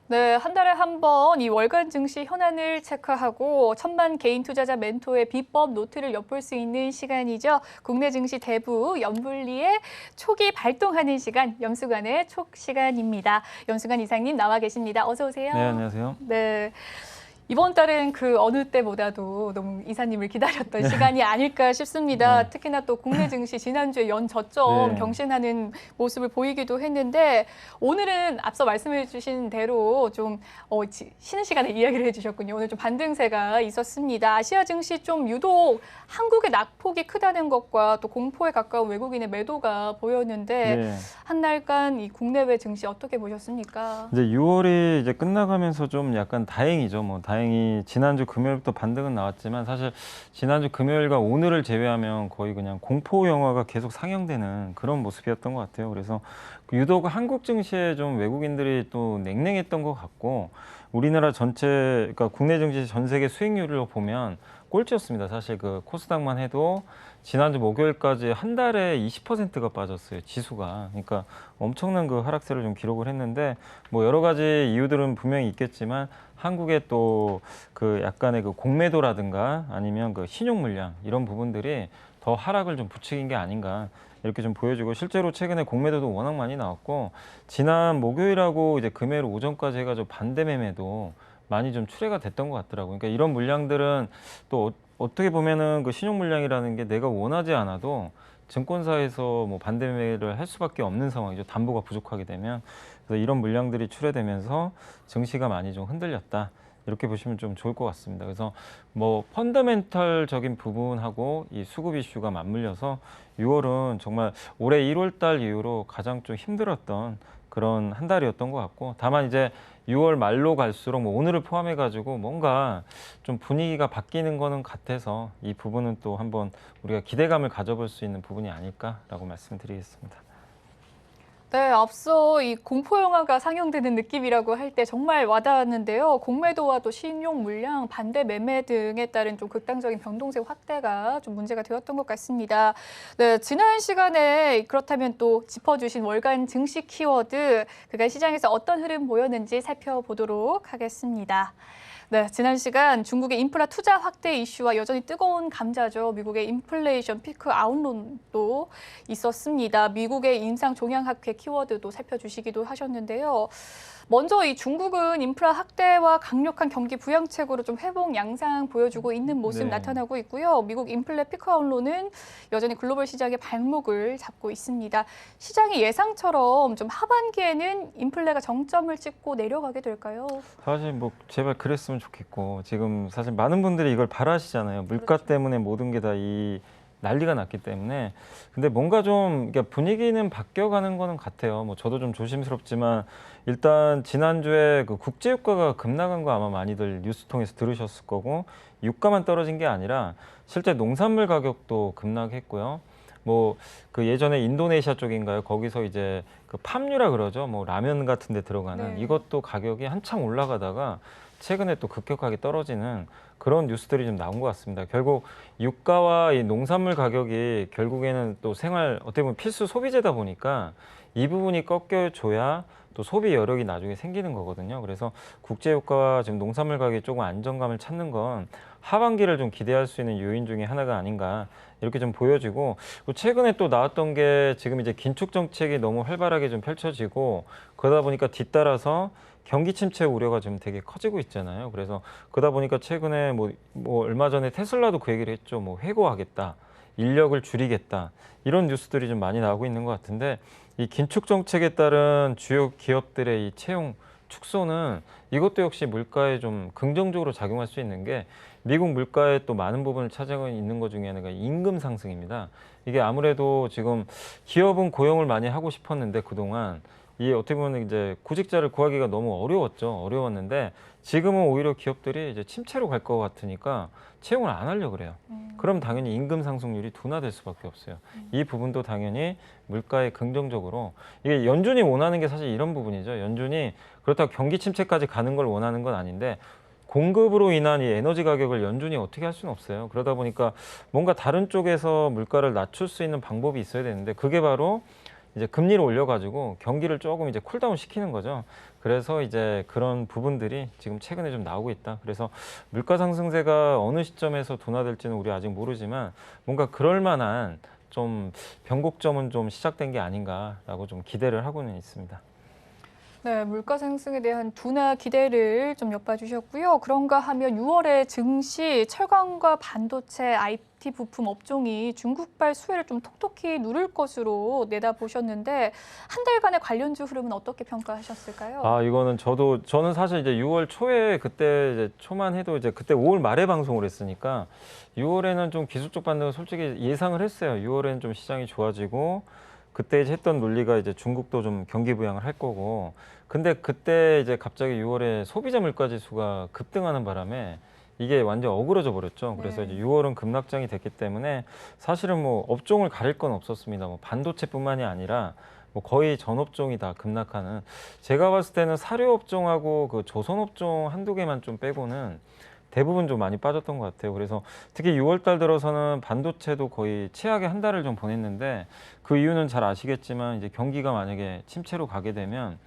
네, 한 달에 한 번 이 월간 증시 현안을 체크하고 천만 개인 투자자 멘토의 비법 노트를 엿볼 수 있는 시간이죠. 국내 증시 대부 염불리에 촉이 발동하는 시간, 염수관의 촉 시간입니다. 염수관 이사님 나와 계십니다. 어서 오세요. 네, 안녕하세요. 네. 이번 달은 그 어느 때보다도 너무 이사님을 기다렸던 시간이 아닐까 싶습니다. 네. 특히나 또 국내 증시 지난주에 연 저점 네. 경신하는 모습을 보이기도 했는데 오늘은 앞서 말씀해 주신 대로 좀 쉬는 시간에 이야기를 해주셨군요. 오늘 좀 반등세가 있었습니다. 아시아 증시 좀 유독 한국의 낙폭이 크다는 것과 또 공포에 가까운 외국인의 매도가 보였는데 네. 한 달간 이 국내외 증시 어떻게 보셨습니까? 이제 6월이 이제 끝나가면서 좀 약간 다행이죠. 다행히 지난주 금요일부터 반등은 나왔지만 사실 지난주 금요일과 오늘을 제외하면 거의 그냥 공포 영화가 계속 상영되는 그런 모습이었던 것 같아요. 그래서 유독 한국 증시에 좀 외국인들이 또 냉랭했던 것 같고 우리나라 전체, 그러니까 국내 증시 전 세계 수익률을 보면 꼴찌였습니다. 사실 그 코스닥만 해도 지난주 목요일까지 한 달에 20%가 빠졌어요, 지수가. 그러니까 엄청난 그 하락세를 좀 기록을 했는데 뭐 여러 가지 이유들은 분명히 있겠지만 한국의 또 그 약간의 그 공매도라든가 아니면 그 신용 물량 이런 부분들이 더 하락을 좀 부추긴 게 아닌가 이렇게 좀 보여지고 실제로 최근에 공매도도 워낙 많이 나왔고 지난 목요일하고 이제 금요일 오전까지 해가지고 반대 매매도 많이 좀 출회가 됐던 것 같더라고요. 그러니까 이런 물량들은 또 어떻게 보면은 그 신용 물량이라는 게 내가 원하지 않아도 증권사에서 뭐 반대 매매를 할 수밖에 없는 상황이죠. 담보가 부족하게 되면. 그래서 이런 물량들이 출회되면서 증시가 많이 좀 흔들렸다. 이렇게 보시면 좀 좋을 것 같습니다. 그래서 뭐 펀더멘털적인 부분하고 이 수급 이슈가 맞물려서 6월은 정말 올해 1월 달 이후로 가장 좀 힘들었던 그런 한 달이었던 것 같고 다만 이제 6월 말로 갈수록 뭐 오늘을 포함해 가지고 뭔가 좀 분위기가 바뀌는 거는 같아서 이 부분은 또 한번 우리가 기대감을 가져볼 수 있는 부분이 아닐까라고 말씀드리겠습니다. 네, 앞서 이 공포 영화가 상영되는 느낌이라고 할 때 정말 와닿았는데요. 공매도와 또 신용 물량, 반대 매매 등에 따른 좀 극단적인 변동세 확대가 좀 문제가 되었던 것 같습니다. 네, 지난 시간에 그렇다면 또 짚어주신 월간 증시 키워드, 그간 시장에서 어떤 흐름 보였는지 살펴보도록 하겠습니다. 네, 지난 시간 중국의 인프라 투자 확대 이슈와 여전히 뜨거운 감자죠. 미국의 인플레이션 피크 아웃론도 있었습니다. 미국의 인상 종양학회 키워드도 살펴주시기도 하셨는데요. 먼저 이 중국은 인프라 확대와 강력한 경기 부양책으로 좀 회복 양상 보여주고 있는 모습 네. 나타나고 있고요. 미국 인플레 피크 아웃론은 여전히 글로벌 시장의 발목을 잡고 있습니다. 시장의 예상처럼 좀 하반기에는 인플레가 정점을 찍고 내려가게 될까요? 사실 뭐 제발 그랬으면 좋겠고 지금 사실 많은 분들이 이걸 바라시잖아요. 물가 그렇죠. 때문에 모든 게 다 이 난리가 났기 때문에 근데 뭔가 좀 그러니까 분위기는 바뀌어가는 거는 같아요. 뭐 저도 좀 조심스럽지만 일단 지난주에 그 국제유가가 급락한 거 아마 많이들 뉴스 통해서 들으셨을 거고 유가만 떨어진 게 아니라 실제 농산물 가격도 급락했고요. 뭐 그 예전에 인도네시아 쪽인가요? 거기서 이제 그 팜유라 그러죠. 뭐 라면 같은 데 들어가는 네. 이것도 가격이 한참 올라가다가 최근에 또 급격하게 떨어지는 그런 뉴스들이 좀 나온 것 같습니다. 결국 유가와 이 농산물 가격이 결국에는 또 생활 어떻게 보면 필수 소비재다 보니까 이 부분이 꺾여줘야 또 소비 여력이 나중에 생기는 거거든요. 그래서 국제 유가와 지금 농산물 가격이 조금 안정감을 찾는 건 하반기를 좀 기대할 수 있는 요인 중에 하나가 아닌가 이렇게 좀 보여지고 최근에 또 나왔던 게 지금 이제 긴축 정책이 너무 활발하게 좀 펼쳐지고 그러다 보니까 뒤따라서 경기 침체 우려가 좀 되게 커지고 있잖아요. 그래서 그러다 보니까 최근에 뭐 얼마 전에 테슬라도 그 얘기를 했죠. 뭐 해고하겠다, 인력을 줄이겠다 이런 뉴스들이 좀 많이 나오고 있는 것 같은데 이 긴축 정책에 따른 주요 기업들의 이 채용 축소는 이것도 역시 물가에 좀 긍정적으로 작용할 수 있는 게 미국 물가의 또 많은 부분을 차지하고 있는 것 중에 하나가 임금 상승입니다. 이게 아무래도 지금 기업은 고용을 많이 하고 싶었는데 그동안 이 어떻게 보면 이제 구직자를 구하기가 너무 어려웠는데 지금은 오히려 기업들이 이제 침체로 갈 것 같으니까 채용을 안 하려고 그래요. 그럼 당연히 임금 상승률이 둔화될 수밖에 없어요. 이 부분도 당연히 물가에 긍정적으로 이게 연준이 원하는 게 사실 이런 부분이죠. 연준이 그렇다고 경기 침체까지 가는 걸 원하는 건 아닌데 공급으로 인한 이 에너지 가격을 연준이 어떻게 할 수는 없어요. 그러다 보니까 뭔가 다른 쪽에서 물가를 낮출 수 있는 방법이 있어야 되는데 그게 바로 이제 금리를 올려가지고 경기를 조금 이제 쿨다운 시키는 거죠. 그래서 이제 그런 부분들이 지금 최근에 좀 나오고 있다. 그래서 물가 상승세가 어느 시점에서 둔화될지는 우리 아직 모르지만 뭔가 그럴 만한 좀 변곡점은 좀 시작된 게 아닌가라고 좀 기대를 하고는 있습니다. 네, 물가 상승에 대한 둔화 기대를 좀 엿봐주셨고요. 그런가 하면 6월에 증시 철강과 반도체, IT 부품 업종이 중국발 수혜를 좀 톡톡히 누를 것으로 내다보셨는데 한 달간의 관련주 흐름은 어떻게 평가하셨을까요? 아, 이거는 저는 사실 이제 6월 초에 그때 이제 초만 해도 이제 그때 5월 말에 방송을 했으니까 6월에는 좀 기술적 반등을 솔직히 예상을 했어요. 6월에는 좀 시장이 좋아지고 그때 이제 했던 논리가 이제 중국도 좀 경기 부양을 할 거고 근데 그때 이제 갑자기 6월에 소비자 물가 지수가 급등하는 바람에 이게 완전 어그러져 버렸죠. 그래서 네. 이제 6월은 급락장이 됐기 때문에 사실은 뭐 업종을 가릴 건 없었습니다. 뭐 반도체뿐만이 아니라 뭐 거의 전 업종이 다 급락하는 제가 봤을 때는 사료 업종하고 그 조선 업종 한두 개만 좀 빼고는 대부분 좀 많이 빠졌던 것 같아요. 그래서 특히 6월 달 들어서는 반도체도 거의 최악의 한 달을 좀 보냈는데 그 이유는 잘 아시겠지만 이제 경기가 만약에 침체로 가게 되면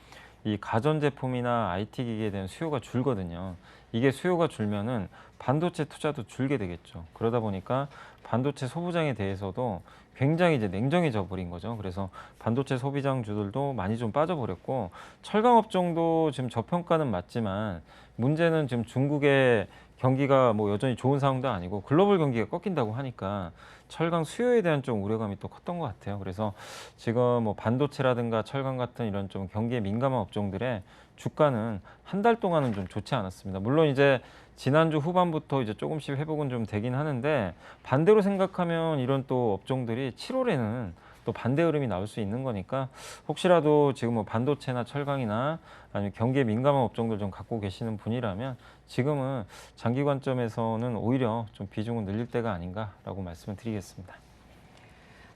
이 가전제품이나 IT 기기에 대한 수요가 줄거든요. 이게 수요가 줄면은 반도체 투자도 줄게 되겠죠. 그러다 보니까 반도체 소부장에 대해서도 굉장히 이제 냉정해져 버린 거죠. 그래서 반도체 소비장주들도 많이 좀 빠져버렸고 철강 업종도 지금 저평가는 맞지만 문제는 지금 중국의 경기가 뭐 여전히 좋은 상황도 아니고 글로벌 경기가 꺾인다고 하니까 철강 수요에 대한 좀 우려감이 또 컸던 것 같아요. 그래서 지금 뭐 반도체라든가 철강 같은 이런 좀 경기에 민감한 업종들의 주가는 한 달 동안은 좀 좋지 않았습니다. 물론 이제 지난주 후반부터 이제 조금씩 회복은 좀 되긴 하는데 반대로 생각하면 이런 또 업종들이 7월에는 또 반대 흐름이 나올 수 있는 거니까 혹시라도 지금 뭐 반도체나 철강이나 아니면 경기에 민감한 업종들 좀 갖고 계시는 분이라면 지금은 장기 관점에서는 오히려 좀 비중을 늘릴 때가 아닌가라고 말씀을 드리겠습니다.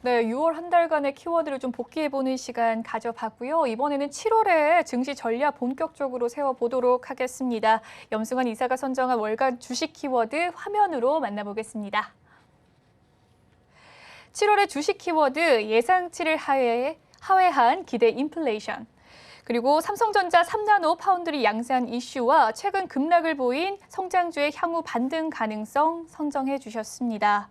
네, 6월 한 달간의 키워드를 좀 복귀해보는 시간 가져봤고요. 이번에는 7월에 증시 전략 본격적으로 세워보도록 하겠습니다. 염승환 이사가 선정한 월간 주식 키워드 화면으로 만나보겠습니다. 7월의 주식 키워드 예상치를 하회한 기대 인플레이션. 그리고 삼성전자 3나노 파운드리 양산 이슈와 최근 급락을 보인 성장주의 향후 반등 가능성 선정해 주셨습니다.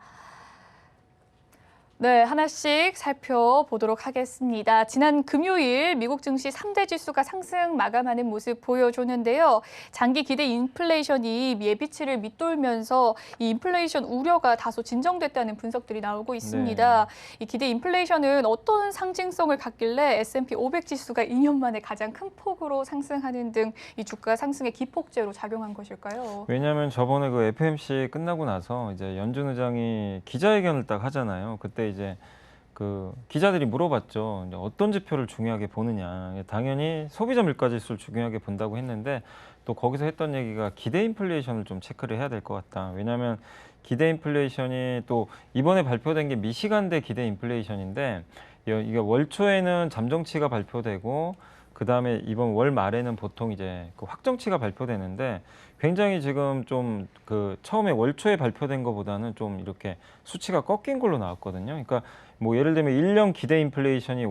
네, 하나씩 살펴보도록 하겠습니다. 지난 금요일 미국 증시 3대 지수가 상승 마감하는 모습 보여줬는데요. 장기 기대 인플레이션이 예비치를 밑돌면서 이 인플레이션 우려가 다소 진정됐다는 분석들이 나오고 있습니다. 이 기대 인플레이션은 어떤 상징성을 갖길래 S&P 500 지수가 2년 만에 가장 큰 폭으로 상승하는 등 이 주가 상승의 기폭제로 작용한 것일까요? 왜냐하면 저번에 그 FMC 끝나고 나서 이제 연준 의장이 기자회견을 딱 하잖아요. 그때 이제 그 기자들이 물어봤죠. 이제 어떤 지표를 중요하게 보느냐. 당연히 소비자 물가 지수를 중요하게 본다고 했는데 또 거기서 했던 얘기가 기대 인플레이션을 좀 체크를 해야 될 것 같다. 왜냐하면 기대 인플레이션이 또 이번에 발표된 게 미시간대 기대 인플레이션인데 이게 월 초에는 잠정치가 발표되고 그다음에 이번 월 말에는 보통 이제 그 확정치가 발표되는데 굉장히 지금 좀 그 처음에 월 초에 발표된 것보다는 좀 이렇게 수치가 꺾인 걸로 나왔거든요. 그러니까 뭐 예를 들면 1년 기대 인플레이션이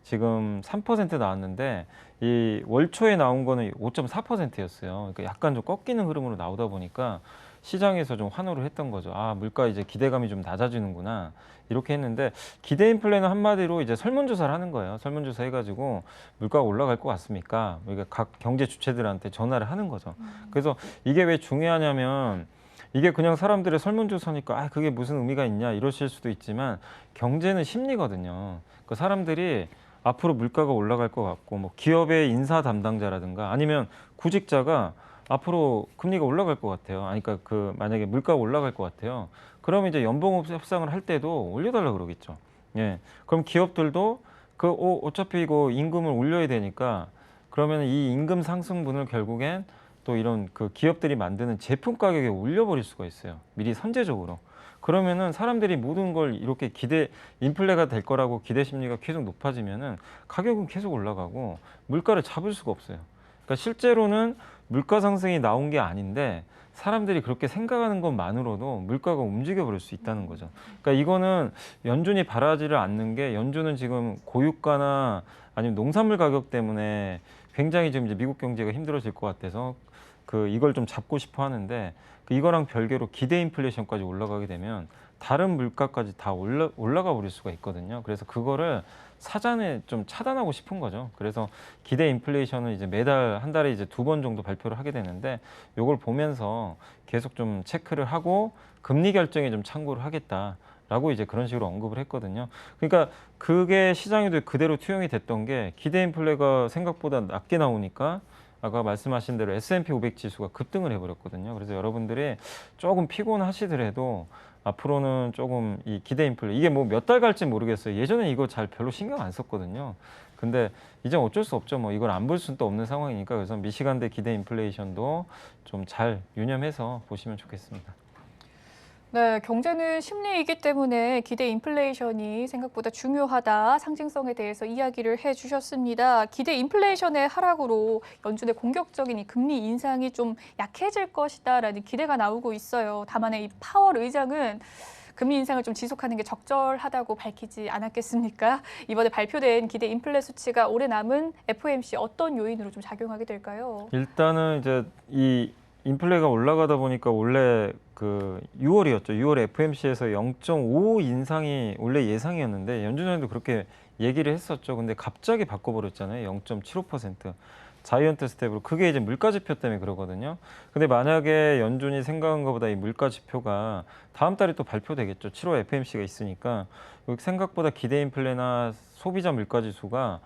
5.3% 나왔는데 이 월 초에 나온 거는 5.4%였어요. 그러니까 약간 좀 꺾이는 흐름으로 나오다 보니까 시장에서 좀 환호를 했던 거죠. 아, 물가 이제 기대감이 좀 낮아지는구나. 이렇게 했는데 기대 인플레는 한마디로 이제 설문조사를 하는 거예요. 설문조사 해가지고 물가가 올라갈 것 같습니까? 그러니까 각 경제 주체들한테 전화를 하는 거죠. 그래서 이게 왜 중요하냐면 이게 그냥 사람들의 설문조사니까 아, 그게 무슨 의미가 있냐 이러실 수도 있지만 경제는 심리거든요. 그 사람들이 앞으로 물가가 올라갈 것 같고 뭐 기업의 인사 담당자라든가 아니면 구직자가 앞으로 금리가 올라갈 것 같아요. 아니, 그러니까 그 만약에 물가가 올라갈 것 같아요. 그러면 이제 연봉 협상을 할 때도 올려달라 그러겠죠. 예. 그럼 기업들도 어차피 이거 임금을 올려야 되니까 그러면 이 임금 상승분을 결국엔 또 이런 그 기업들이 만드는 제품 가격에 올려버릴 수가 있어요. 미리 선제적으로. 그러면은 사람들이 모든 걸 이렇게 인플레가 될 거라고 기대 심리가 계속 높아지면은 가격은 계속 올라가고 물가를 잡을 수가 없어요. 그러니까 실제로는 물가 상승이 나온 게 아닌데 사람들이 그렇게 생각하는 것만으로도 물가가 움직여 버릴 수 있다는 거죠. 그러니까 이거는 연준이 바라지를 않는 게 연준은 지금 고유가나 아니면 농산물 가격 때문에 굉장히 지금 이제 미국 경제가 힘들어질 것 같아서 이걸 좀 잡고 싶어 하는데 이거랑 별개로 기대 인플레이션까지 올라가게 되면 다른 물가까지 다 올라가 버릴 수가 있거든요. 그래서 그거를 사전에 좀 차단하고 싶은 거죠. 그래서 기대 인플레이션은 이제 매달 한 달에 이제 2번 정도 발표를 하게 되는데 요걸 보면서 계속 좀 체크를 하고 금리 결정에 좀 참고를 하겠다라고 이제 그런 식으로 언급을 했거든요. 그러니까 그게 시장에도 그대로 투영이 됐던 게 기대 인플레가 생각보다 낮게 나오니까 아까 말씀하신 대로 S&P 500 지수가 급등을 해버렸거든요. 그래서 여러분들이 조금 피곤하시더라도 앞으로는 조금 이 기대 인플레 이게 뭐 몇 달 갈지 모르겠어요. 예전에 이거 잘 별로 신경 안 썼거든요. 근데 이제 어쩔 수 없죠. 뭐 이걸 안 볼 수는 또 없는 상황이니까 그래서 미시간대 기대 인플레이션도 좀 잘 유념해서 보시면 좋겠습니다. 네, 경제는 심리이기 때문에 기대 인플레이션이 생각보다 중요하다. 상징성에 대해서 이야기를 해주셨습니다. 기대 인플레이션의 하락으로 연준의 공격적인 이 금리 인상이 좀 약해질 것이다라는 기대가 나오고 있어요. 다만 이 파월 의장은 금리 인상을 좀 지속하는 게 적절하다고 밝히지 않았겠습니까? 이번에 발표된 기대 인플레 수치가 올해 남은 FOMC 어떤 요인으로 좀 작용하게 될까요? 일단은 이제 이 인플레가 올라가다 보니까 원래 6월이었죠. 6월에 FOMC에서 0.5 인상이 원래 예상이었는데 연준위원도 그렇게 얘기를 했었죠. 근데 갑자기 바꿔버렸잖아요. 0.75%. 자이언트 스텝으로. 그게 이제 물가 지표 때문에 그러거든요. 근데 만약에 연준이 생각한 것보다 이 물가 지표가 다음 달에 또 발표되겠죠. 7월 FOMC가 있으니까 생각보다 기대 인플레나 소비자 물가 지수가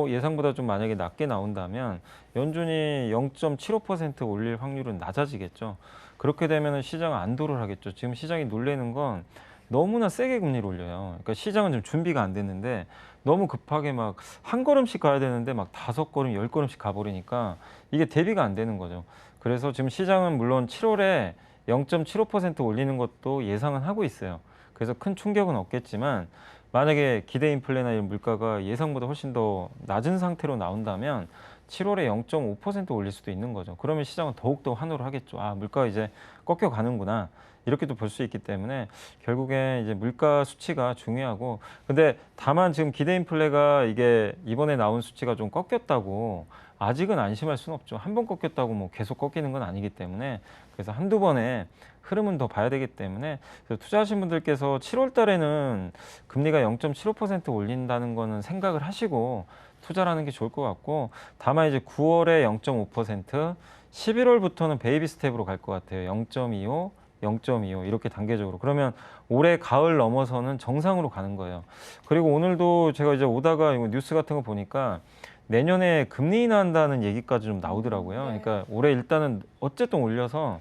예상보다 좀 만약에 낮게 나온다면 연준이 0.75% 올릴 확률은 낮아지겠죠. 그렇게 되면 시장은 안도를 하겠죠. 지금 시장이 놀래는 건 너무나 세게 금리를 올려요. 그러니까 시장은 좀 준비가 안 됐는데 너무 급하게 막 한 걸음씩 가야 되는데 막 5걸음, 10걸음씩 가버리니까 이게 대비가 안 되는 거죠. 그래서 지금 시장은 물론 7월에 0.75% 올리는 것도 예상은 하고 있어요. 그래서 큰 충격은 없겠지만 만약에 기대 인플레나 이런 물가가 예상보다 훨씬 더 낮은 상태로 나온다면 7월에 0.5% 올릴 수도 있는 거죠. 그러면 시장은 더욱더 환호를 하겠죠. 아, 물가가 이제 꺾여가는구나. 이렇게도 볼 수 있기 때문에 결국에 이제 물가 수치가 중요하고 근데 다만 지금 기대 인플레가 이게 이번에 나온 수치가 좀 꺾였다고 아직은 안심할 수는 없죠. 한 번 꺾였다고 뭐 계속 꺾이는 건 아니기 때문에 그래서 한두 번의 흐름은 더 봐야 되기 때문에 그래서 투자하신 분들께서 7월 달에는 금리가 0.75% 올린다는 거는 생각을 하시고 투자를 하는 게 좋을 것 같고 다만 이제 9월에 0.5%, 11월부터는 베이비 스텝으로 갈 것 같아요. 0.25, 0.25 이렇게 단계적으로. 그러면 올해 가을 넘어서는 정상으로 가는 거예요. 그리고 오늘도 제가 이제 오다가 뉴스 같은 거 보니까 내년에 금리 인하한다는 얘기까지 좀 나오더라고요. 네. 그러니까 올해 일단은 어쨌든 올려서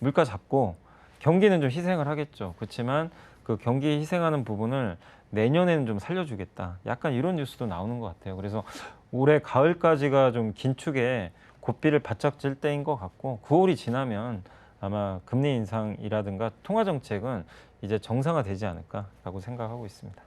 물가 잡고 경기는 좀 희생을 하겠죠. 그렇지만 그 경기 희생하는 부분을 내년에는 좀 살려주겠다. 약간 이런 뉴스도 나오는 것 같아요. 그래서 올해 가을까지가 좀 긴축에 고삐를 바짝 질 때인 것 같고 9월이 지나면 아마 금리 인상이라든가 통화 정책은 이제 정상화되지 않을까라고 생각하고 있습니다.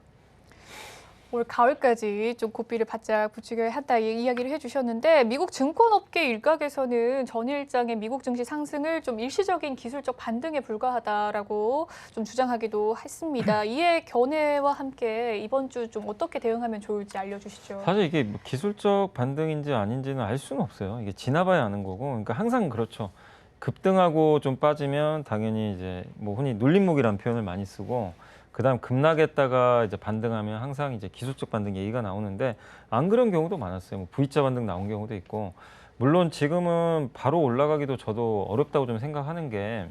올 가을까지 좀 고삐를 바짝 붙이게 한다 이야기를 해주셨는데 미국 증권업계 일각에서는 전일장의 미국 증시 상승을 좀 일시적인 기술적 반등에 불과하다라고 좀 주장하기도 했습니다. 이에 견해와 함께 이번 주 좀 어떻게 대응하면 좋을지 알려주시죠. 사실 이게 뭐 기술적 반등인지 아닌지는 알 수는 없어요. 이게 지나봐야 아는 거고, 그러니까 항상 그렇죠. 급등하고 좀 빠지면 당연히 이제 뭐 흔히 눌림목이라는 표현을 많이 쓰고, 그다음 급락했다가 이제 반등하면 항상 이제 기술적 반등 얘기가 나오는데 안 그런 경우도 많았어요. 뭐 V자 반등 나온 경우도 있고, 물론 지금은 바로 올라가기도 저도 어렵다고 좀 생각하는 게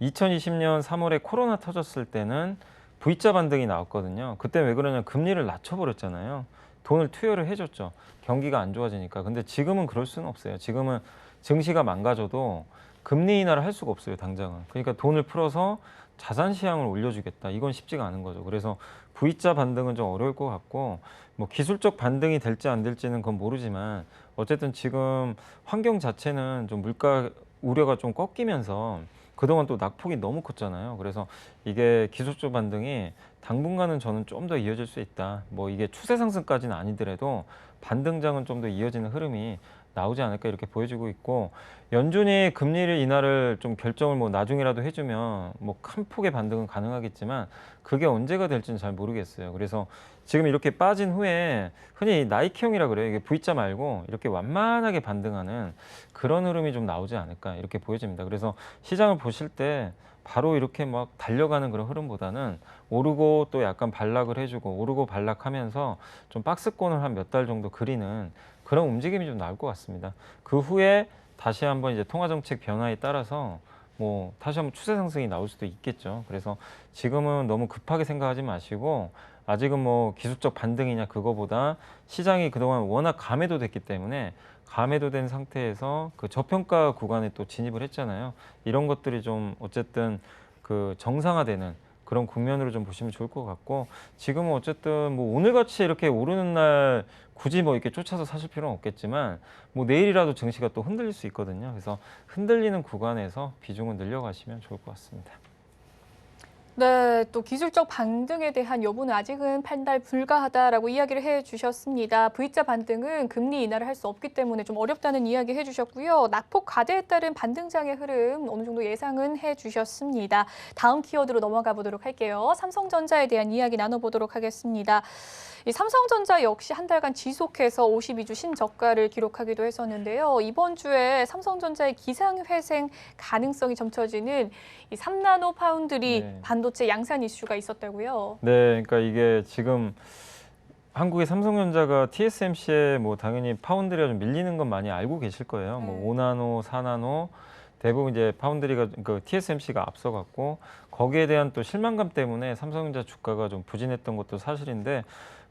2020년 3월에 코로나 터졌을 때는 V자 반등이 나왔거든요. 그때 왜 그러냐, 금리를 낮춰버렸잖아요. 돈을 투여를 해줬죠. 경기가 안 좋아지니까. 근데 지금은 그럴 수는 없어요. 지금은 증시가 망가져도 금리 인하를 할 수가 없어요, 당장은. 그러니까 돈을 풀어서 자산 시장을 올려주겠다. 이건 쉽지가 않은 거죠. 그래서 V자 반등은 좀 어려울 것 같고, 뭐 기술적 반등이 될지 안 될지는 그건 모르지만 어쨌든 지금 환경 자체는 좀 물가 우려가 좀 꺾이면서 그동안 또 낙폭이 너무 컸잖아요. 그래서 이게 기술적 반등이 당분간은 저는 좀 더 이어질 수 있다. 뭐 이게 추세 상승까지는 아니더라도 반등장은 좀 더 이어지는 흐름이 나오지 않을까 이렇게 보여지고 있고, 연준이 금리를 인하를 좀 결정을 뭐 나중이라도 해주면 뭐 큰 폭의 반등은 가능하겠지만 그게 언제가 될지는 잘 모르겠어요. 그래서 지금 이렇게 빠진 후에 흔히 나이키형이라 그래요. 이게 V자 말고 이렇게 완만하게 반등하는 그런 흐름이 좀 나오지 않을까 이렇게 보여집니다. 그래서 시장을 보실 때 바로 이렇게 막 달려가는 그런 흐름보다는 오르고 또 약간 반락을 해주고 오르고 반락하면서 좀 박스권을 한 몇 달 정도 그리는 그런 움직임이 좀 나올 것 같습니다. 그 후에 다시 한번 이제 통화정책 변화에 따라서 뭐 다시 한번 추세 상승이 나올 수도 있겠죠. 그래서 지금은 너무 급하게 생각하지 마시고, 아직은 뭐 기술적 반등이냐 그거보다 시장이 그동안 워낙 감해도됐기 때문에 감해도된 상태에서 그 저평가 구간에 또 진입을 했잖아요. 이런 것들이 좀 어쨌든 그 정상화되는 그런 국면으로 좀 보시면 좋을 것 같고, 지금은 어쨌든 뭐 오늘같이 이렇게 오르는 날 굳이 뭐 이렇게 쫓아서 사실 필요는 없겠지만 뭐 내일이라도 증시가 또 흔들릴 수 있거든요. 그래서 흔들리는 구간에서 비중을 늘려가시면 좋을 것 같습니다. 네, 또 기술적 반등에 대한 여부는 아직은 판단 불가하다라고 이야기를 해주셨습니다. V자 반등은 금리 인하를 할 수 없기 때문에 좀 어렵다는 이야기 해주셨고요. 낙폭 과대에 따른 반등장의 흐름 어느 정도 예상은 해주셨습니다. 다음 키워드로 넘어가 보도록 할게요. 삼성전자에 대한 이야기 나눠보도록 하겠습니다. 이 삼성전자 역시 한 달간 지속해서 52주 신저가를 기록하기도 했었는데요. 이번 주에 삼성전자의 기상회생 가능성이 점쳐지는 이 3나노 파운드리 네. 반도체 양산 이슈가 있었다고요. 네, 그러니까 이게 지금 한국의 삼성전자가 TSMC에 뭐 당연히 파운드리가 좀 밀리는 건 많이 알고 계실 거예요. 뭐 네. 5나노, 4나노 대부분 이제 파운드리가 그 TSMC가 앞서갔고, 거기에 대한 또 실망감 때문에 삼성전자 주가가 좀 부진했던 것도 사실인데,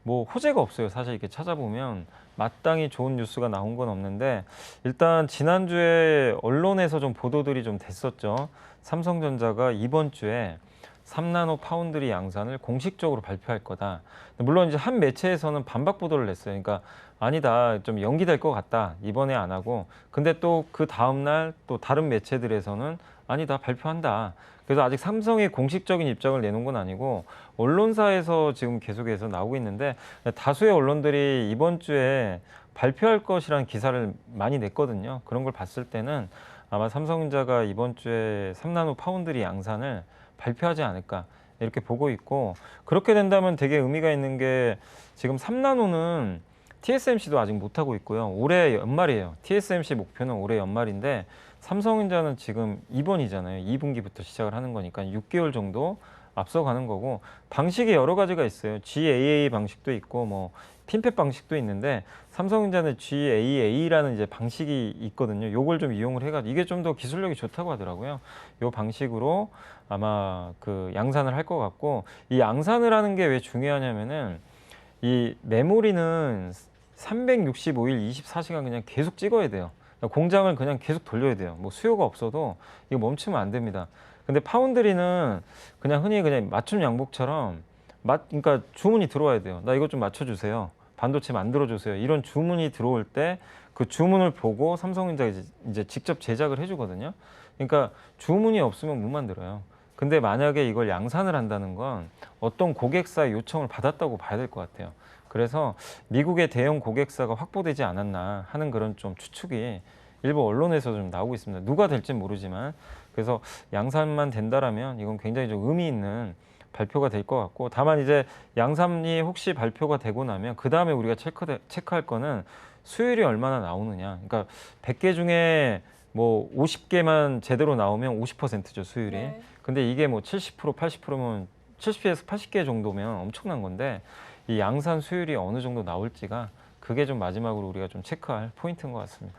뭐 호재가 없어요. 사실 이렇게 찾아보면 마땅히 좋은 뉴스가 나온 건 없는데, 일단 지난주에 언론에서 좀 보도들이 좀 됐었죠. 삼성전자가 이번 주에 3나노 파운드리 양산을 공식적으로 발표할 거다. 물론 이제 한 매체에서는 반박 보도를 냈어요. 그러니까 아니다, 좀 연기될 것 같다, 이번에 안 하고. 근데 또 그 다음날 또 다른 매체들에서는 아니다, 발표한다. 그래서 아직 삼성이 공식적인 입장을 내놓은 건 아니고 언론사에서 지금 계속해서 나오고 있는데, 다수의 언론들이 이번 주에 발표할 것이라는 기사를 많이 냈거든요. 그런 걸 봤을 때는 아마 삼성전자가 이번 주에 3나노 파운드리 양산을 발표하지 않을까 이렇게 보고 있고, 그렇게 된다면 되게 의미가 있는 게, 지금 3나노는 TSMC도 아직 못하고 있고요. 올해 연말이에요. TSMC 목표는 올해 연말인데 삼성전자는 지금 이번이잖아요. 2분기부터 시작을 하는 거니까 6개월 정도 앞서가는 거고, 방식이 여러 가지가 있어요. GAA 방식도 있고 뭐 핀팻 방식도 있는데, 삼성전자는 GAA라는 이제 방식이 있거든요. 요걸 좀 이용을 해가지고 이게 좀 더 기술력이 좋다고 하더라고요. 요 방식으로 아마 그 양산을 할 것 같고, 이 양산을 하는 게 왜 중요하냐면은 이 메모리는 365일 24시간 그냥 계속 찍어야 돼요. 공장을 그냥 계속 돌려야 돼요. 뭐 수요가 없어도 이거 멈추면 안 됩니다. 근데 파운드리는 그냥 흔히 그냥 맞춤 양복처럼 그러니까 주문이 들어와야 돼요. 나 이것 좀 맞춰주세요. 반도체 만들어주세요. 이런 주문이 들어올 때 그 주문을 보고 삼성전자가 이제 직접 제작을 해주거든요. 그러니까 주문이 없으면 못 만들어요. 근데 만약에 이걸 양산을 한다는 건 어떤 고객사의 요청을 받았다고 봐야 될 것 같아요. 그래서 미국의 대형 고객사가 확보되지 않았나 하는 그런 좀 추측이 일부 언론에서 좀 나오고 있습니다. 누가 될지는 모르지만. 그래서 양산만 된다라면 이건 굉장히 좀 의미 있는 발표가 될 것 같고, 다만 이제 양산이 혹시 발표가 되고 나면 그 다음에 우리가 체크할 거는 수율이 얼마나 나오느냐. 그러니까 100개 중에 뭐 50개만 제대로 나오면 50%죠, 수율이. 네. 근데 이게 뭐 70%, 80%면 70에서 80개 정도면 엄청난 건데, 이 양산 수율이 어느 정도 나올지가 그게 좀 마지막으로 우리가 좀 체크할 포인트인 것 같습니다.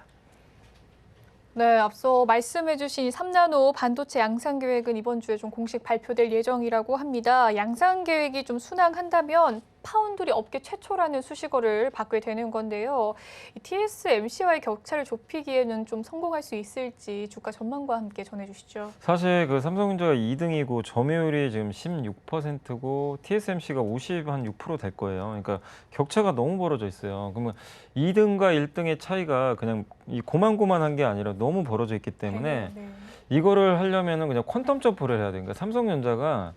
네, 앞서 말씀해주신 3나노 반도체 양산 계획은 이번 주에 좀 공식 발표될 예정이라고 합니다. 양산 계획이 좀 순항한다면 파운드리 업계 최초라는 수식어를 받게 되는 건데요. 이 TSMC와의 격차를 좁히기에는 좀 성공할 수 있을지 주가 전망과 함께 전해주시죠. 사실 그 삼성전자가 2등이고 점유율이 지금 16%고 TSMC가 56%될 거예요. 그러니까 격차가 너무 벌어져 있어요. 그러면 2등과 1등의 차이가 그냥 이 고만고만한 게 아니라 너무 벌어져 있기 때문에 네. 이거를 하려면은 그냥 퀀텀 점프를 해야 돼요. 그러니까 삼성전자가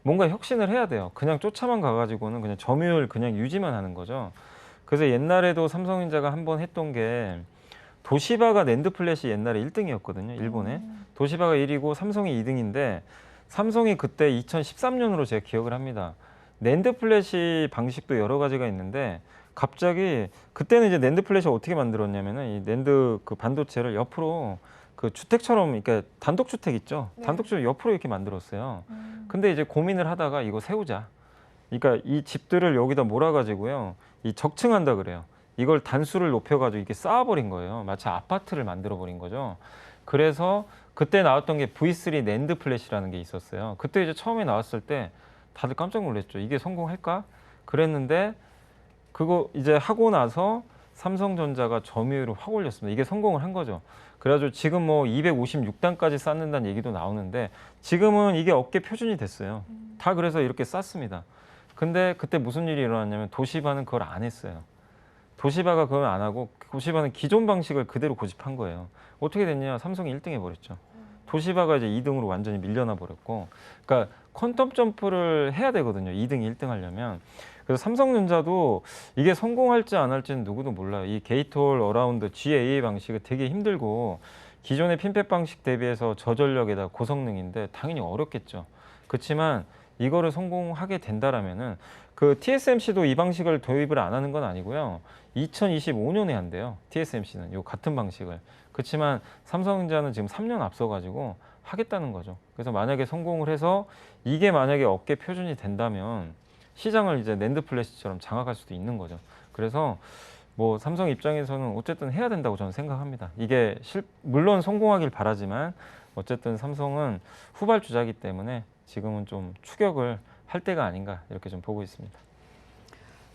뭔가 혁신을 해야 돼요. 그냥 쫓아만 가가지고는 그냥 점유율 그냥 유지만 하는 거죠. 그래서 옛날에도 삼성전자가 한번 했던 게 도시바가 낸드 플랫이 옛날에 1등이었거든요. 일본에. 도시바가 1위고 삼성이 2등인데 삼성이 그때 2013년으로 제가 기억을 합니다. 낸드 플랫이 방식도 여러 가지가 있는데 갑자기 그때는 이제 낸드 플랫이 어떻게 만들었냐면은 이 낸드 그 반도체를 옆으로 그 주택처럼 그러니까 단독 주택 있죠. 네. 단독 주택 옆으로 이렇게 만들었어요. 근데 이제 고민을 하다가 이거 세우자. 그러니까 이 집들을 여기다 몰아가지고요. 이 적층한다 그래요. 이걸 단수를 높여가지고 이렇게 쌓아버린 거예요. 마치 아파트를 만들어버린 거죠. 그래서 그때 나왔던 게 V3 낸드 플랫이라는 게 있었어요. 그때 이제 처음에 나왔을 때 다들 깜짝 놀랐죠. 이게 성공할까? 그랬는데 그거 이제 하고 나서 삼성전자가 점유율을 확 올렸습니다. 이게 성공을 한 거죠. 그래가지고 지금 뭐 256단까지 쌓는다는 얘기도 나오는데 지금은 이게 업계 표준이 됐어요. 다 그래서 이렇게 쌓습니다. 근데 그때 무슨 일이 일어났냐면 도시바는 그걸 안 했어요. 도시바가 그걸 안 하고 도시바는 기존 방식을 그대로 고집한 거예요. 어떻게 됐냐? 삼성이 1등 해버렸죠. 도시바가 이제 2등으로 완전히 밀려나 버렸고, 그러니까 퀀텀 점프를 해야 되거든요. 2등, 1등 하려면. 그래서 삼성전자도 이게 성공할지 안 할지는 누구도 몰라요. 이 게이트올 어라운드 GAA 방식이 되게 힘들고 기존의 핀팻 방식 대비해서 저전력에다 고성능인데 당연히 어렵겠죠. 그렇지만 이거를 성공하게 된다라면은 그 TSMC도 이 방식을 도입을 안 하는 건 아니고요. 2025년에 한대요. TSMC는 요 같은 방식을. 그렇지만 삼성전자는 지금 3년 앞서가지고 하겠다는 거죠. 그래서 만약에 성공을 해서 이게 만약에 업계 표준이 된다면 시장을 이제 낸드 플래시처럼 장악할 수도 있는 거죠. 그래서 뭐 삼성 입장에서는 어쨌든 해야 된다고 저는 생각합니다. 이게 물론 성공하길 바라지만 어쨌든 삼성은 후발주자이기 때문에 지금은 좀 추격을 할 때가 아닌가 이렇게 좀 보고 있습니다.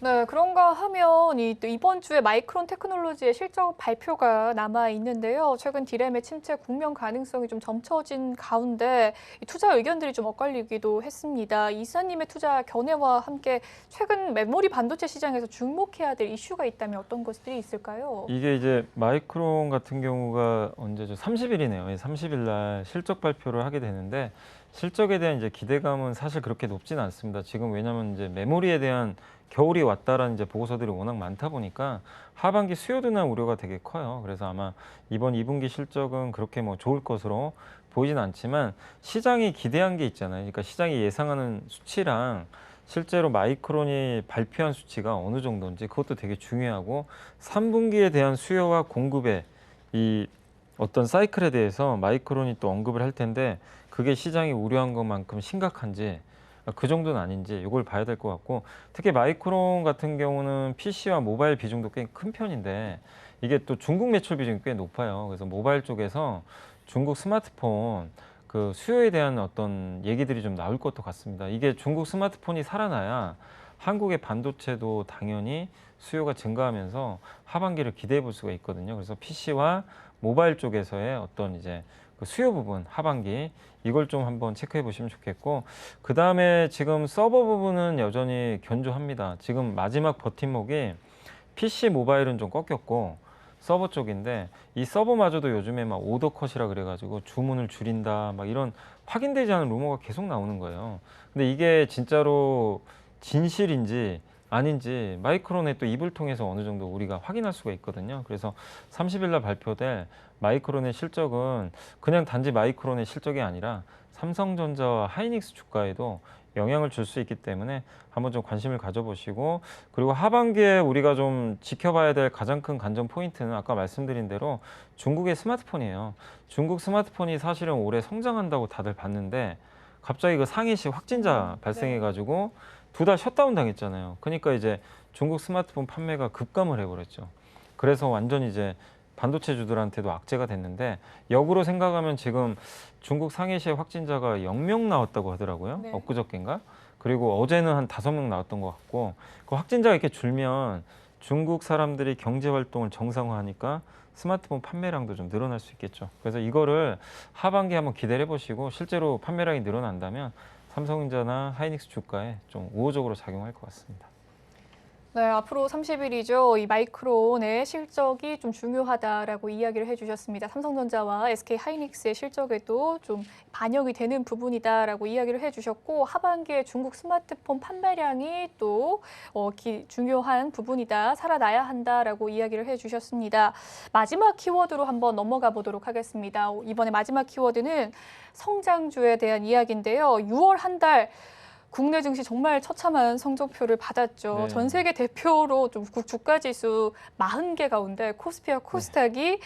네, 그런가 하면 또 이번 주에 마이크론 테크놀로지의 실적 발표가 남아 있는데요. 최근 디램의 침체 국면 가능성이 좀 점쳐진 가운데 이 투자 의견들이 좀 엇갈리기도 했습니다. 이사님의 투자 견해와 함께 최근 메모리 반도체 시장에서 주목해야 될 이슈가 있다면 어떤 것들이 있을까요? 이게 이제 마이크론 같은 경우가 언제죠? 30일이네요. 30일 날 실적 발표를 하게 되는데 실적에 대한 이제 기대감은 사실 그렇게 높지는 않습니다. 지금 왜냐하면 이제 메모리에 대한 겨울이 왔다라는 이제 보고서들이 워낙 많다 보니까 하반기 수요도나 우려가 되게 커요. 그래서 아마 이번 2분기 실적은 그렇게 뭐 좋을 것으로 보이진 않지만 시장이 기대한 게 있잖아요. 그러니까 시장이 예상하는 수치랑 실제로 마이크론이 발표한 수치가 어느 정도인지 그것도 되게 중요하고 3분기에 대한 수요와 공급의 이 어떤 사이클에 대해서 마이크론이 또 언급을 할 텐데 그게 시장이 우려한 것만큼 심각한지 그 정도는 아닌지 이걸 봐야 될 것 같고 특히 마이크론 같은 경우는 PC와 모바일 비중도 꽤 큰 편인데 이게 또 중국 매출 비중이 꽤 높아요. 그래서 모바일 쪽에서 중국 스마트폰 그 수요에 대한 어떤 얘기들이 좀 나올 것도 같습니다. 이게 중국 스마트폰이 살아나야 한국의 반도체도 당연히 수요가 증가하면서 하반기를 기대해 볼 수가 있거든요. 그래서 PC와 모바일 쪽에서의 어떤 이제 그 수요 부분 하반기 이걸 좀 한번 체크해 보시면 좋겠고 그 다음에 지금 서버 부분은 여전히 견조합니다. 지금 마지막 버팀목이 PC 모바일은 좀 꺾였고 서버 쪽인데 이 서버마저도 요즘에 막 오더 컷이라 그래가지고 주문을 줄인다 막 이런 확인되지 않은 루머가 계속 나오는 거예요. 근데 이게 진짜로 진실인지 아닌지 마이크론의 또 입을 통해서 어느 정도 우리가 확인할 수가 있거든요. 그래서 30일 날 발표될 마이크론의 실적은 그냥 단지 마이크론의 실적이 아니라 삼성전자와 하이닉스 주가에도 영향을 줄 수 있기 때문에 한번 좀 관심을 가져보시고 그리고 하반기에 우리가 좀 지켜봐야 될 가장 큰 관전 포인트는 아까 말씀드린 대로 중국의 스마트폰이에요. 중국 스마트폰이 사실은 올해 성장한다고 다들 봤는데 갑자기 그 상해시 확진자 발생해가지고 둘 다 셧다운 당했잖아요. 그러니까 이제 중국 스마트폰 판매가 급감을 해버렸죠. 그래서 완전 이제 반도체주들한테도 악재가 됐는데 역으로 생각하면 지금 중국 상해시의 확진자가 0명 나왔다고 하더라고요. 네. 엊그저께인가? 그리고 어제는 한 5명 나왔던 것 같고 그 확진자가 이렇게 줄면 중국 사람들이 경제 활동을 정상화하니까 스마트폰 판매량도 좀 늘어날 수 있겠죠. 그래서 이거를 하반기에 한번 기대를 해보시고 실제로 판매량이 늘어난다면 삼성전자나 하이닉스 주가에 좀 우호적으로 작용할 것 같습니다. 네, 앞으로 30일이죠. 이 마이크론의 실적이 좀 중요하다라고 이야기를 해주셨습니다. 삼성전자와 SK 하이닉스의 실적에도 좀 반영이 되는 부분이다라고 이야기를 해주셨고, 하반기에 중국 스마트폰 판매량이 또 중요한 부분이다, 살아나야 한다라고 이야기를 해주셨습니다. 마지막 키워드로 한번 넘어가 보도록 하겠습니다. 이번에 마지막 키워드는 성장주에 대한 이야기인데요. 6월 한 달 국내 증시 정말 처참한 성적표를 받았죠. 네. 전 세계 대표로 좀 주가 지수 40개 가운데 코스피와 코스닥이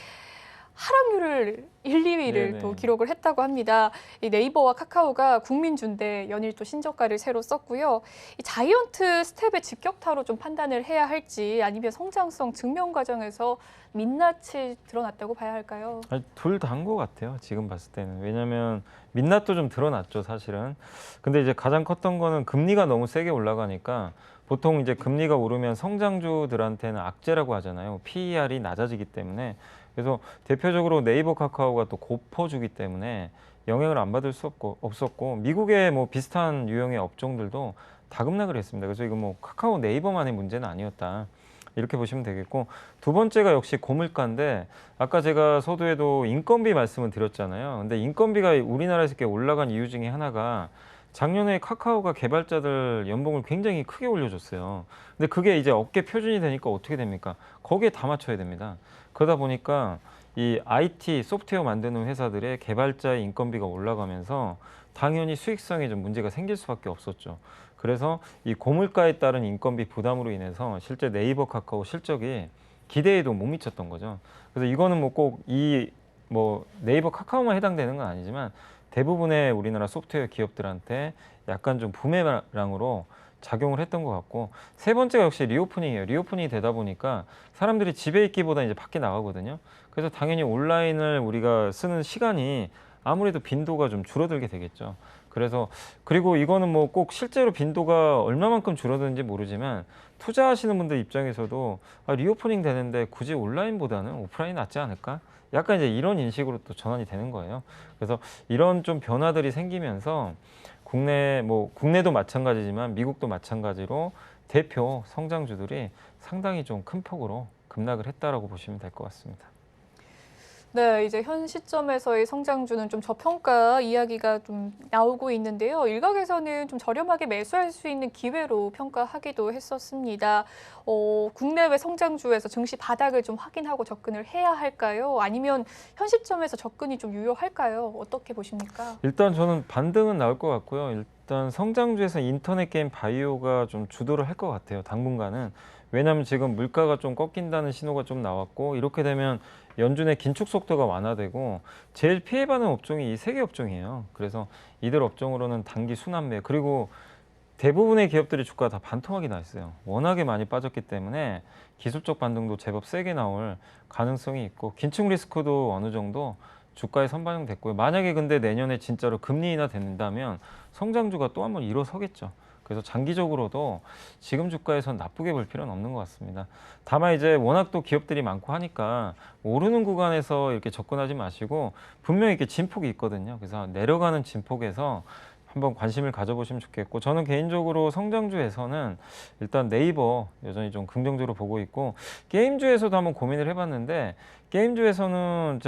하락률을 1, 2위를 네네. 또 기록을 했다고 합니다. 이 네이버와 카카오가 국민주인데 연일 또 신저가를 새로 썼고요. 이 자이언트 스텝의 직격타로 좀 판단을 해야 할지 아니면 성장성 증명 과정에서 민낯이 드러났다고 봐야 할까요? 둘 다인 것 같아요. 지금 봤을 때는. 왜냐하면 민낯도 좀 드러났죠, 사실은. 근데 이제 가장 컸던 거는 금리가 너무 세게 올라가니까 보통 이제 금리가 오르면 성장주들한테는 악재라고 하잖아요. PER이 낮아지기 때문에. 그래서 대표적으로 네이버, 카카오가 또 고퍼주기 때문에 영향을 안 받을 수 없었고 미국의 뭐 비슷한 유형의 업종들도 다 급락을 했습니다. 그래서 이거 뭐 카카오, 네이버만의 문제는 아니었다. 이렇게 보시면 되겠고, 두 번째가 역시 고물가인데 아까 제가 서두에도 인건비 말씀을 드렸잖아요. 근데 인건비가 우리나라에서 이렇게 올라간 이유 중에 하나가 작년에 카카오가 개발자들 연봉을 굉장히 크게 올려줬어요. 근데 그게 이제 업계 표준이 되니까 어떻게 됩니까? 거기에 다 맞춰야 됩니다. 그러다 보니까 이 IT 소프트웨어 만드는 회사들의 개발자의 인건비가 올라가면서 당연히 수익성에 좀 문제가 생길 수밖에 없었죠. 그래서 이 고물가에 따른 인건비 부담으로 인해서 실제 네이버, 카카오 실적이 기대에도 못 미쳤던 거죠. 그래서 이거는 뭐 꼭 뭐 네이버, 카카오만 해당되는 건 아니지만 대부분의 우리나라 소프트웨어 기업들한테 약간 좀 부메랑으로 작용을 했던 것 같고, 세 번째가 역시 리오프닝이에요. 리오프닝이 되다 보니까 사람들이 집에 있기보다 이제 밖에 나가거든요. 그래서 당연히 온라인을 우리가 쓰는 시간이 아무래도 빈도가 좀 줄어들게 되겠죠. 그래서 그리고 이거는 뭐 꼭 실제로 빈도가 얼마만큼 줄어드는지 모르지만 투자하시는 분들 입장에서도 리오프닝 되는데 굳이 온라인보다는 오프라인이 낫지 않을까? 약간 이제 이런 인식으로 또 전환이 되는 거예요. 그래서 이런 좀 변화들이 생기면서 국내도 마찬가지지만 미국도 마찬가지로 대표 성장주들이 상당히 좀 큰 폭으로 급락을 했다라고 보시면 될 것 같습니다. 네, 이제 현 시점에서의 성장주는 좀 저평가 이야기가 좀 나오고 있는데요. 일각에서는 좀 저렴하게 매수할 수 있는 기회로 평가하기도 했었습니다. 국내외 성장주에서 증시 바닥을 좀 확인하고 접근을 해야 할까요? 아니면 현 시점에서 접근이 좀 유효할까요? 어떻게 보십니까? 일단 저는 반등은 나올 것 같고요. 일단 성장주에서 인터넷 게임 바이오가 좀 주도를 할 것 같아요. 당분간은. 왜냐하면 지금 물가가 좀 꺾인다는 신호가 좀 나왔고, 이렇게 되면 연준의 긴축 속도가 완화되고 제일 피해받는 업종이 이 세 개 업종이에요. 그래서 이들 업종으로는 단기 순환매, 그리고 대부분의 기업들이 주가가 다 반토막이 나 있어요. 워낙에 많이 빠졌기 때문에 기술적 반등도 제법 세게 나올 가능성이 있고, 긴축 리스크도 어느 정도 주가에 선반영됐고요. 만약에 근데 내년에 진짜로 금리 인하 된다면 성장주가 또 한번 일어서겠죠. 그래서 장기적으로도 지금 주가에선 나쁘게 볼 필요는 없는 것 같습니다. 다만 이제 워낙 또 기업들이 많고 하니까 오르는 구간에서 이렇게 접근하지 마시고 분명히 이렇게 진폭이 있거든요. 그래서 내려가는 진폭에서 한번 관심을 가져보시면 좋겠고, 저는 개인적으로 성장주에서는 일단 네이버 여전히 좀 긍정적으로 보고 있고, 게임주에서도 한번 고민을 해봤는데 게임주에서는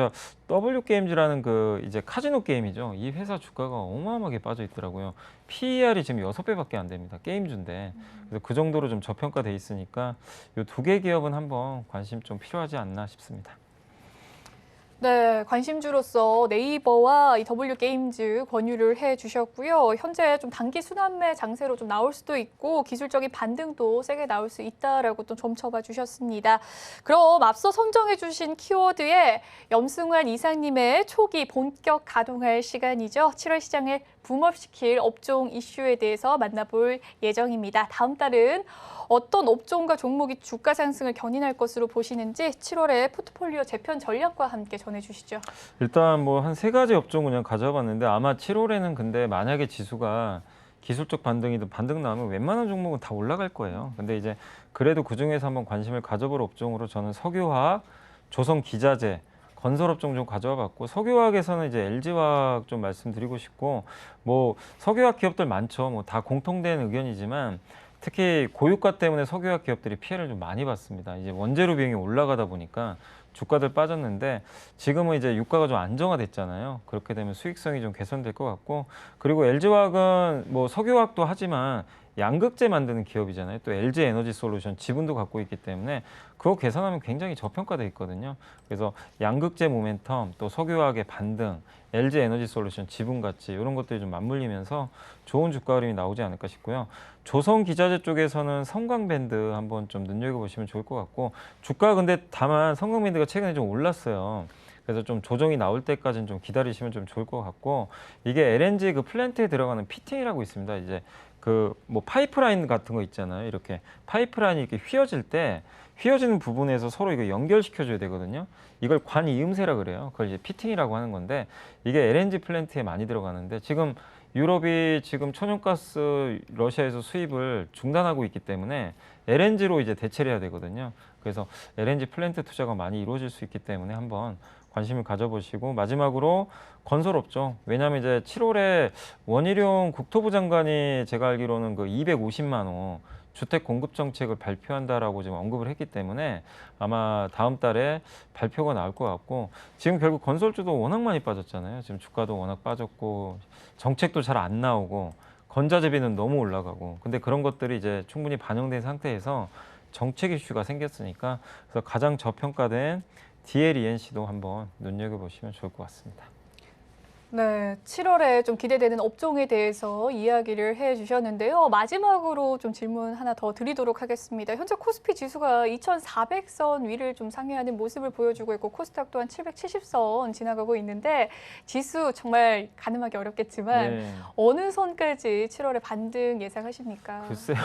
W게임즈라는 그 이제 카지노 게임이죠. 이 회사 주가가 어마어마하게 빠져 있더라고요. PER이 지금 6배밖에 안 됩니다. 게임주인데. 그래서 그 정도로 좀 저평가돼 있으니까 이 두 개 기업은 한번 관심 좀 필요하지 않나 싶습니다. 네, 관심주로서 네이버와 이 W게임즈 권유를 해주셨고요. 현재 좀 단기 순환매 장세로 좀 나올 수도 있고 기술적인 반등도 세게 나올 수 있다라고 또 점쳐봐 주셨습니다. 그럼 앞서 선정해 주신 키워드에 염승환 이사님의 초기 본격 가동할 시간이죠. 7월 시장을 붐업시킬 업종 이슈에 대해서 만나볼 예정입니다. 다음 달은 어떤 업종과 종목이 주가 상승을 견인할 것으로 보시는지 7월에 포트폴리오 재편 전략과 함께 전해주시죠. 일단 뭐 한 세 가지 업종 그냥 가져봤는데 아마 7월에는 근데 만약에 지수가 기술적 반등이든 반등 나오면 웬만한 종목은 다 올라갈 거예요. 근데 이제 그래도 그중에서 한번 관심을 가져볼 업종으로 저는 석유화학, 조선기자재, 건설업종 좀 가져와 봤고, 석유화학에서는 이제 LG화학 좀 말씀드리고 싶고, 뭐 석유화학 기업들 많죠. 뭐 다 공통된 의견이지만 특히 고유가 때문에 석유화학 기업들이 피해를 좀 많이 봤습니다. 이제 원재료 비용이 올라가다 보니까 주가들 빠졌는데 지금은 이제 유가가 좀 안정화됐잖아요. 그렇게 되면 수익성이 좀 개선될 것 같고, 그리고 LG화학은 뭐 석유화학도 하지만 양극재 만드는 기업이잖아요. 또 LG 에너지 솔루션 지분도 갖고 있기 때문에 그거 계산하면 굉장히 저평가돼 있거든요. 그래서 양극재 모멘텀, 또 석유화학의 반등, LG 에너지 솔루션 지분 가치 이런 것들이 좀 맞물리면서 좋은 주가 흐름이 나오지 않을까 싶고요. 조선 기자재 쪽에서는 성광밴드 한번 좀 눈여겨보시면 좋을 것 같고, 주가 근데 다만 성광밴드가 최근에 좀 올랐어요. 그래서 좀 조정이 나올 때까지는 좀 기다리시면 좀 좋을 것 같고, 이게 LNG 그 플랜트에 들어가는 피팅이라고 있습니다. 이제 그 뭐 파이프라인 같은 거 있잖아요. 이렇게 파이프라인이 이렇게 휘어질 때 휘어지는 부분에서 서로 이거 연결시켜줘야 되거든요. 이걸 관이음새라 그래요. 그걸 이제 피팅이라고 하는 건데, 이게 LNG 플랜트에 많이 들어가는데 지금 유럽이 지금 천연가스 러시아에서 수입을 중단하고 있기 때문에 LNG로 이제 대체를 해야 되거든요. 그래서 LNG 플랜트 투자가 많이 이루어질 수 있기 때문에 한번 관심을 가져보시고, 마지막으로 건설업종. 왜냐하면 이제 7월에 원희룡 국토부 장관이 제가 알기로는 그 250만 호 주택 공급 정책을 발표한다라고 지금 언급을 했기 때문에 아마 다음 달에 발표가 나올 것 같고, 지금 결국 건설주도 워낙 많이 빠졌잖아요. 지금 주가도 워낙 빠졌고 정책도 잘 안 나오고 건자재비는 너무 올라가고, 근데 그런 것들이 이제 충분히 반영된 상태에서 정책 이슈가 생겼으니까, 그래서 가장 저평가된 DLENC도 한번 눈여겨보시면 좋을 것 같습니다. 네, 7월에 좀 기대되는 업종에 대해서 이야기를 해주셨는데요. 마지막으로 좀 질문 하나 더 드리도록 하겠습니다. 현재 코스피 지수가 2,400선 위를 좀 상회하는 모습을 보여주고 있고, 코스닥 또한 770선 지나가고 있는데, 지수 정말 가늠하기 어렵겠지만 네. 어느 선까지 7월에 반등 예상하십니까? 글쎄요.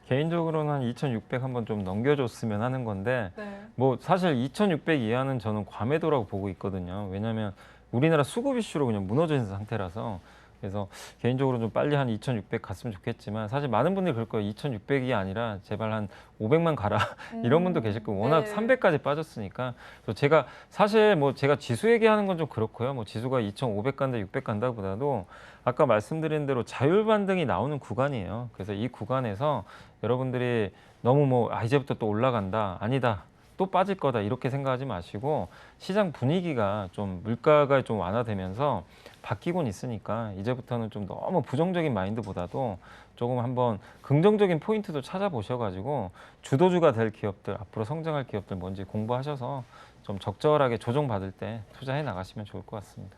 개인적으로는 한 2,600 한번 좀 넘겨줬으면 하는 건데, 네. 뭐 사실 2,600 이하는 저는 과매도라고 보고 있거든요. 왜냐하면 우리나라 수급 이슈로 그냥 무너져 있는 상태라서. 그래서 개인적으로 좀 빨리 한 2,600 갔으면 좋겠지만, 사실 많은 분들이 그럴 거예요. 2,600이 아니라 제발 한 500만 가라 이런 분도 계실 거고, 워낙 네. 300까지 빠졌으니까. 그래서 제가 사실 뭐 제가 지수 얘기하는 건 좀 그렇고요. 뭐 지수가 2,500 간다 600 간다보다도 아까 말씀드린 대로 자율 반등이 나오는 구간이에요. 그래서 이 구간에서 여러분들이 너무 뭐 이제부터 또 올라간다, 아니다, 또 빠질 거다 이렇게 생각하지 마시고, 시장 분위기가 좀 물가가 좀 완화되면서 바뀌곤 있으니까 이제부터는 좀 너무 부정적인 마인드보다도 조금 한번 긍정적인 포인트도 찾아보셔가지고 주도주가 될 기업들, 앞으로 성장할 기업들 뭔지 공부하셔서 좀 적절하게 조정받을 때 투자해 나가시면 좋을 것 같습니다.